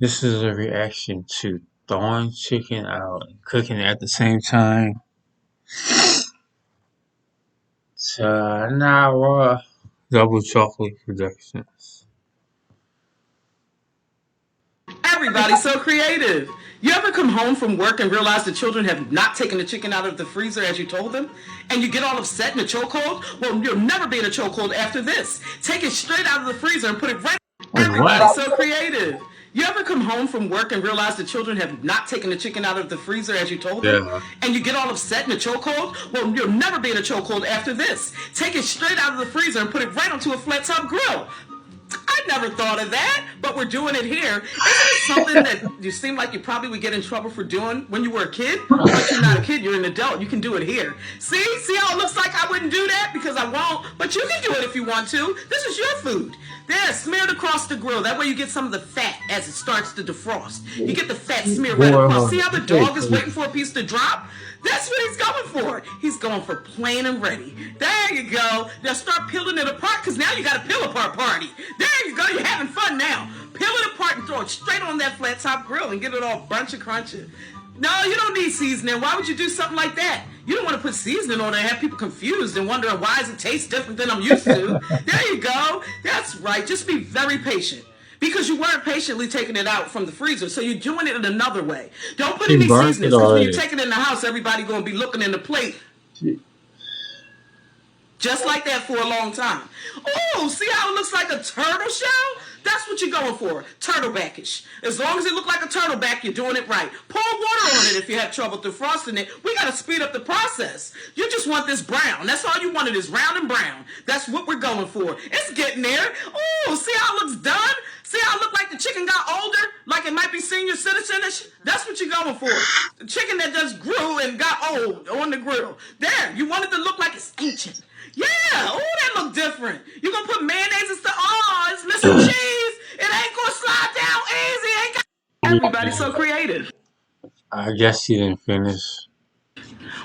This is a reaction to throwing chicken out and cooking it at the same time. Tanara Double Chocolate Productions. Everybody's so creative. You ever come home from work and realize the children have not taken the chicken out of the freezer as you told them? And you get all upset in a chokehold? Well, you'll never be in a chokehold after this. Take it straight out of the freezer and put it right. Everybody's What? so creative. You ever come home from work and realize the children have not taken the chicken out of the freezer as you told them? Yeah. And you get all upset in a chokehold? Well, you'll never be in a chokehold after this. Take it straight out of the freezer and put it right onto a flat top grill. I never thought of that, but we're doing it here. Isn't it something that you seem like you probably would get in trouble for doing when you were a kid? But you're not a kid, you're an adult. You can do it here. See how it looks like I wouldn't do that because I won't, but you can do it if you want to. This is your food. There, smeared across the grill. That way you get some of the fat as it starts to defrost. You get the fat smeared right across. See how the dog is waiting for a piece to drop? That's what he's going for. He's going for plain and ready. There you go. Now start peeling it apart because now you got a peel apart party. There you go. You're having fun now. Peel it apart and throw it straight on that flat top grill and get it all bunchy crunchy. No, you don't need seasoning. Why would you do something like that? You don't want to put seasoning on it and have people confused and wondering why does it taste different than I'm used to. There you go. That's right. Just be very patient. Because you weren't patiently taking it out from the freezer, so you're doing it in another way. Don't put any burnt seasonings, it because when you already. take it in the house, everybody going to be looking in the plate just like that for a long time. Oh, see how it looks like a turtle shell? That's what you're going for, turtlebackish. As long as it looks like a turtleback, you're doing it right. Pour water on it if you have trouble defrosting it. We got to speed up the process. You just want this brown. That's all you wanted is round and brown. That's what we're going for. It's getting there. Oh, see how it looks done? See how it looked like the chicken got older? Like it might be senior citizenish? That's what you're going for. The chicken that just grew and got old on the grill. There, you want it to look like it's ancient. Yeah, oh, that look different. You gonna put mayonnaise and stuff? Oh, it's missing cheese. It ain't gonna slide down easy. Ain't got. Everybody's so creative. I guess he didn't finish.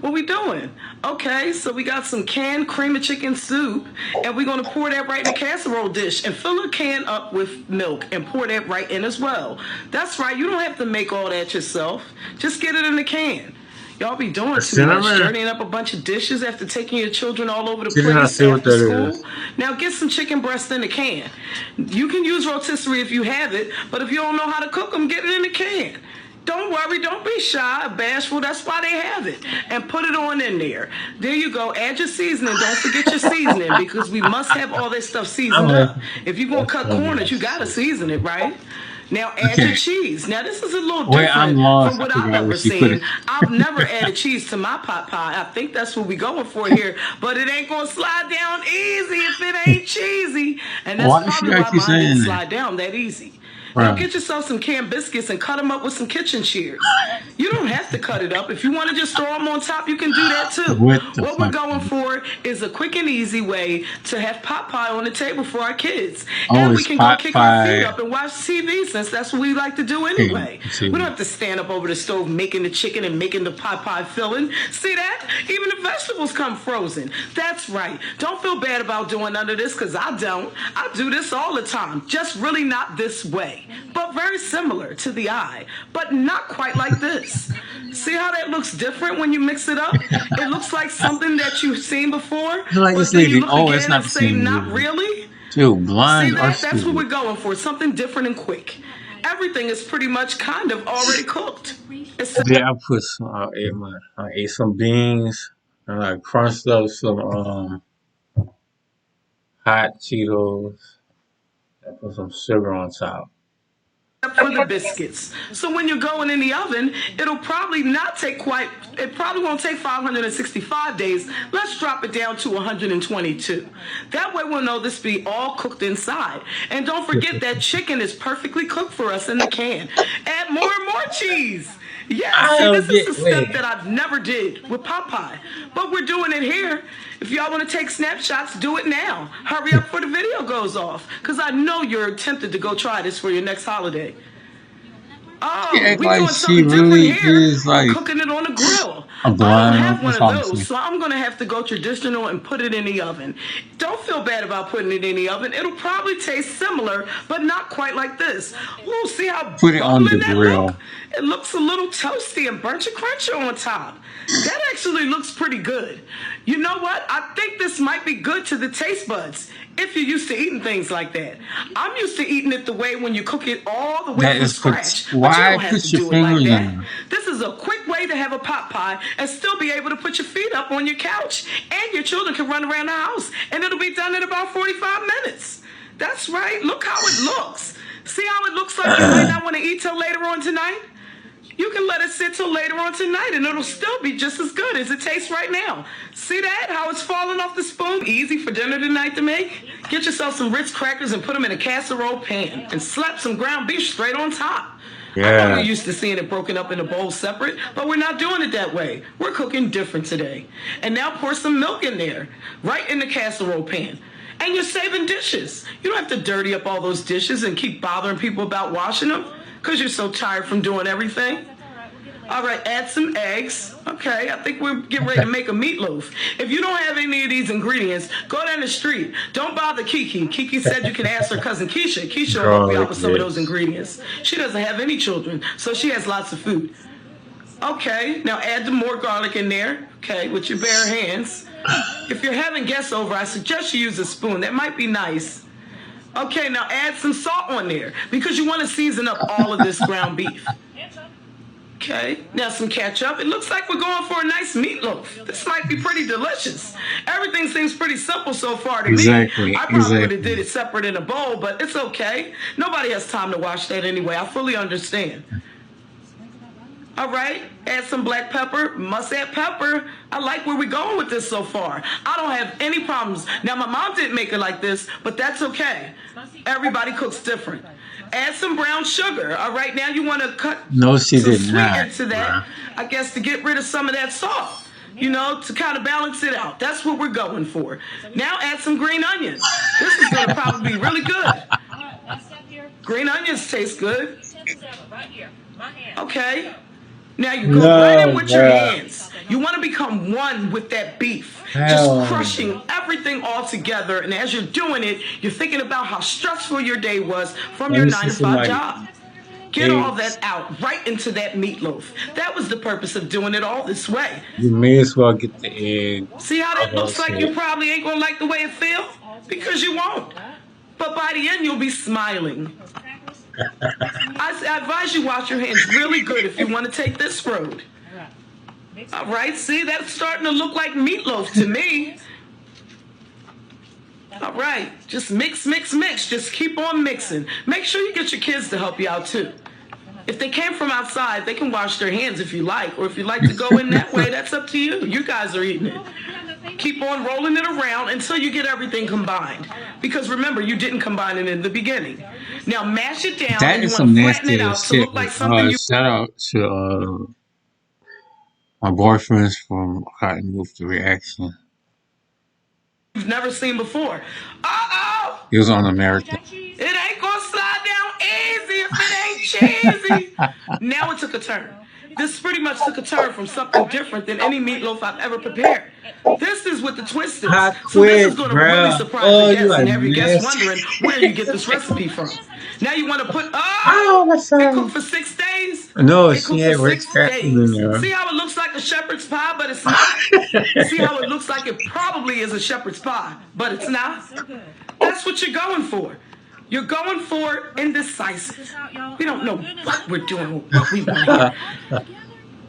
What we doing? Okay, so we got some canned cream of chicken soup, and we're gonna pour that right in a casserole dish and fill a can up with milk and pour that right in as well. That's right. You don't have to make all that yourself. Just get it in the can. Y'all be doing too much, Cinnamon? dirtying up a bunch of dishes after taking your children all over the She did not place say what after that school. is. Now get some chicken breast in the can. You can use rotisserie if you have it, but if you don't know how to cook them, get it in the can. Don't worry, don't be shy or bashful. That's why they have it. And put it on in there. There you go. Add your seasoning. Don't forget your seasoning because we must have all this stuff seasoned Okay. up. If you're going to cut corners, you got to season it, right? Now add Okay. your cheese. Now this is a little Wait, I'm different lost. from I what I've forgot ever what she put seen. it. I've never added cheese to my pot pie. I think that's what we going for here. But it ain't gonna slide down easy if it ain't cheesy. And that's Why is she probably why actually mine didn't saying that? slide down that easy. Now Right. get yourself some canned biscuits and cut them up with some kitchen shears. You don't have to cut it up. If you want to just throw them on top, you can do that too. What the What we're fuck? going for is a quick and easy way to have pot pie on the table for our kids. Oh, And we it's can go pot kick our feet pie. up and watch TV since that's what we like to do Okay, anyway. let's see. We don't have to stand up over the stove making the chicken and making the pot pie filling. See that? Even the vegetables come frozen. That's right. Don't feel bad about doing none of this because I don't. I do this all the time. Just really not this way. But very similar to the eye. But not quite like this. See how that looks different when you mix it up? It looks like something that you've seen before. I feel like But this then you lady. look Oh, it's again not and the say, same not movie. really? Dude, See blinds are that? That's what we're stupid. going for. Something different and quick. Everything is pretty much kind of already cooked. It's Yeah, I put some. I ate some beans and I crunched up some hot Cheetos. I put some sugar on top. for the biscuits. So when you're going in the oven, it'll probably not take quite, it probably won't take 565 days. Let's drop it down to 122. That way we'll know this be all cooked inside. And don't forget that chicken is perfectly cooked for us in the can. Add more and more cheese. Yeah, I see, don't this is a get. step Wait. that I've never did with Popeye. But we're doing it here. If y'all want to take snapshots, do it now. Hurry up before the video goes off. Because I know you're tempted to go try this for your next holiday. She Oh, act we like doing she something different really here. is We're like cooking it on a grill. a I don't blind have or one of something. those, so I'm going to have to go traditional and put it in the oven. Don't feel bad about putting it in the oven. It'll probably taste similar, but not quite like this. Ooh, see how Put it on the bubbling that look? grill. It looks a little toasty and burnt and crunchy on top. That actually looks pretty good. You know what? I think this might be good to the taste buds if you're used to eating things like that. I'm used to eating it the way when you cook it all the way That from is scratch, but you why don't have put to your do it like fingers in that. there? This is a quick way to have a pot pie and still be able to put your feet up on your couch, and your children can run around the house, and it'll be done in about 45 minutes. That's right. Look how it looks. See how it looks like you might not want to eat till later on tonight? You can let it sit till later on tonight and it'll still be just as good as it tastes right now. See that? How it's falling off the spoon? Easy for dinner tonight to make? Get yourself some Ritz crackers and put them in a casserole pan and slap some ground beef straight on top. I know Yeah. we're used to seeing it broken up in a bowl separate, but we're not doing it that way. We're cooking different today. And now pour some milk in there, right in the casserole pan. And you're saving dishes. You don't have to dirty up all those dishes and keep bothering people about washing them because you're so tired from doing everything. All right, add some eggs. Okay, I think we're getting ready to make a meatloaf. If you don't have any of these ingredients, go down the street. Don't bother Kiki. Kiki said you can ask her cousin Keisha. Keisha will help you out with some of those ingredients. She doesn't have any children, so she has lots of food. Okay, now add some more garlic in there, okay, with your bare hands. If you're having guests over, I suggest you use a spoon. That might be nice. Okay, now add some salt on there because you want to season up all of this ground beef. Okay, now some ketchup. It looks like we're going for a nice meatloaf. This might be pretty delicious. Everything seems pretty simple so far to Exactly. me. I probably would have Exactly. did it separate in a bowl, but it's okay. Nobody has time to wash that anyway. I fully understand. All right, add some black pepper. Must add pepper. I like where we're going with this so far. I don't have any problems. Now, my mom didn't make it like this, but that's okay. Everybody cooks different. Add some brown sugar. All right, now you want to cut No, she some did sweet not. into that, I guess, to get rid of some of that salt, you know, to kind of balance it out. That's what we're going for. Now add some green onions. This is going to probably be really good. Green onions taste good. Okay. Now you go right in with your hands. You want to become one with that beef. Just crushing everything all together. And as you're doing it, you're thinking about how stressful your day was from your 9-to-5 job. Get all that out right into that meatloaf. That was the purpose of doing it all this way. You may as well get the egg. See how that looks like you probably ain't gonna like the way it feels? Because you won't. But by the end, you'll be smiling. I advise you wash your hands really good if you want to take this road. All right, see, that's starting to look like meatloaf to me. All right, just mix, mix, mix. Just keep on mixing. Make sure you get your kids to help you out too. If they came from outside, they can wash their hands if you like, or if you like to go in that way, that's up to you. You guys are eating it. Keep on rolling it around until you get everything combined. Because remember, you didn't combine it in the beginning. Now mash it down That and you is want some to flatten it nasty out ass to shit. look like something you Shout out to my boyfriends from Cottonmouth the Reaction. you've never seen before. Uh-oh! He was on American. It ain't gonna slide down easy if it ain't cheesy. Now it took a turn. This pretty much took a turn from something different than any meatloaf I've ever prepared. This is what the twist is. Hot So this is quick, going to really bruh. surprise Oh, the you guests are and have your guests nasty. wondering where you get this recipe from. Now you want to put, what's it up? cooked for 6 days? No, It she cooked had for Ritz 6 crackers in days. there. See how it looks like a shepherd's pie, but it's not? See how it looks like it probably is a shepherd's pie, but it's not? That's what you're going for. You're going for indecisive. We don't know what we're doing, what we want here. See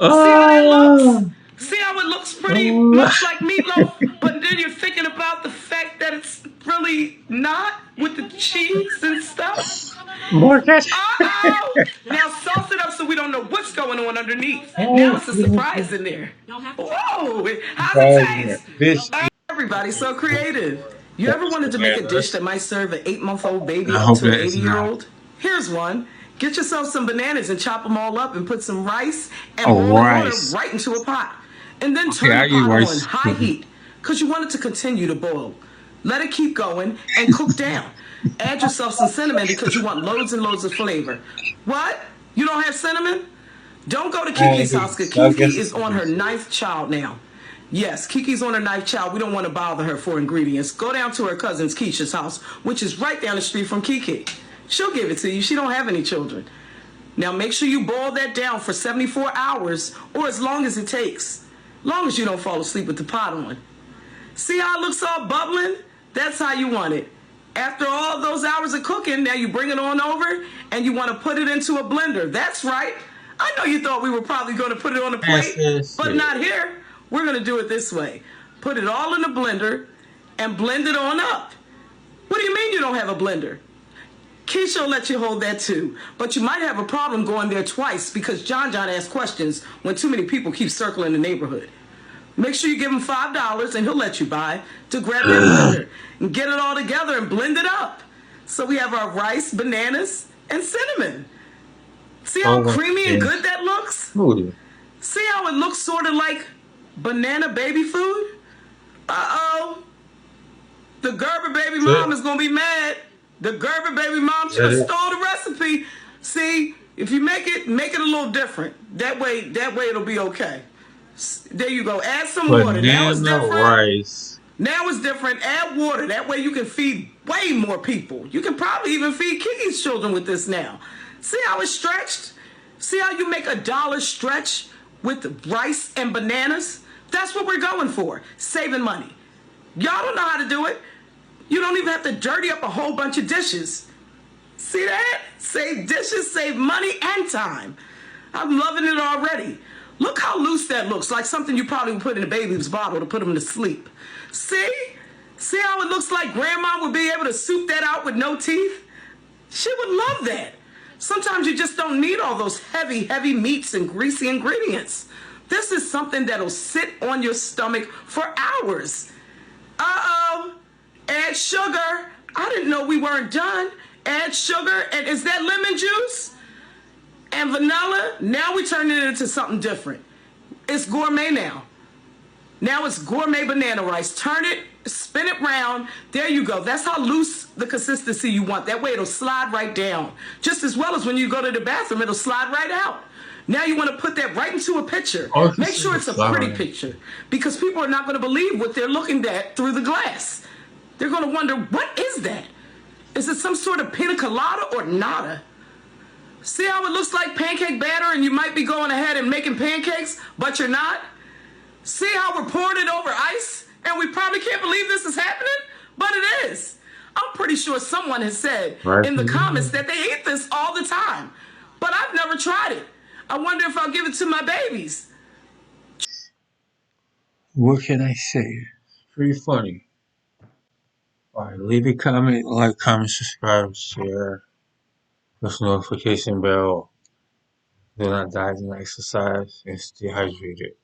how that looks? See how it looks pretty much like meatloaf, but then you're thinking about the fact that it's really not with the cheese and stuff. More ketchup. Uh-oh! Now sauce it up so we don't know what's going on underneath. Now it's a surprise in there. Whoa! How's it taste? Bitch. Everybody's so creative. You ever wanted to make a dish that might serve an 8-month-old baby I up hope to an that is not. 80-year-old? Here's one. Get yourself some bananas and chop them all up and put some rice and Oh, boiling water rice. right into a pot. And then Okay, turn I the eat pot on rice. high heat because you want it to continue to boil. Let it keep going and cook down. Add yourself some cinnamon because you want loads and loads of flavor. What? You don't have cinnamon? Don't go to I Kiki's house because guess, I Kiki guess is it's on her ninth child now. Yes, Kiki's on her ninth child. We don't want to bother her for ingredients. Go down to her cousin's Keisha's house, which is right down the street from Kiki. She'll give it to you. She don't have any children. Now make sure you boil that down for 74 hours or as long as it takes. Long as you don't fall asleep with the pot on. See how it looks all bubbling? That's how you want it. After all those hours of cooking, now you bring it on over and you want to put it into a blender. That's right. I know you thought we were probably going to put it on a plate, but not here. We're going to do it this way. Put it all in a blender and blend it on up. What do you mean you don't have a blender? Keisha will let you hold that too, but you might have a problem going there twice because John asks questions when too many people keep circling the neighborhood. Make sure you give him $5 and he'll let you buy to grab that blender and get it all together and blend it up. So we have our rice, bananas, and cinnamon. See how creamy and good that looks? See how it looks sort of like banana baby food? Uh-oh. The Gerber baby mom is going to be mad. The Gerber baby mom should have stole the recipe. See, if you make it a little different. That way it'll be okay. There you go. Add some water. Now it's different. Rice. Now it's different. Add water. That way you can feed way more people. You can probably even feed Kiki's children with this now. See how it's stretched? See how you make $1 stretch with rice and bananas? That's what we're going for. Saving money. Y'all don't know how to do it. You don't even have to dirty up a whole bunch of dishes. See that? Save dishes, save money, and time. I'm loving it already. Look how loose that looks, like something you probably would put in a baby's bottle to put them to sleep. See? See how it looks like grandma would be able to soup that out with no teeth? She would love that. Sometimes you just don't need all those heavy meats and greasy ingredients. This is something that'll sit on your stomach for hours. Uh-oh. Add sugar. I didn't know we weren't done. Add sugar. And is that lemon juice? And vanilla. Now we turn it into something different. It's gourmet now. Now it's gourmet banana rice. Turn it, spin it round. There you go. That's how loose the consistency you want. That way it'll slide right down. Just as well as when you go to the bathroom, it'll slide right out. Now you want to put that right into a picture. Make sure it's a pretty picture because people are not going to believe what they're looking at through the glass. They're going to wonder, what is that? Is it some sort of pina colada or nada? See how it looks like pancake batter and you might be going ahead and making pancakes, but you're not? See how we're pouring it over ice and we probably can't believe this is happening? But it is. I'm pretty sure someone has said in the comments that they eat this all the time, but I've never tried it. I wonder if I'll give it to my babies. What can I say? Pretty funny. Alright, leave a comment, like, comment, subscribe, share, push the notification bell. Do not diet and exercise and stay hydrated.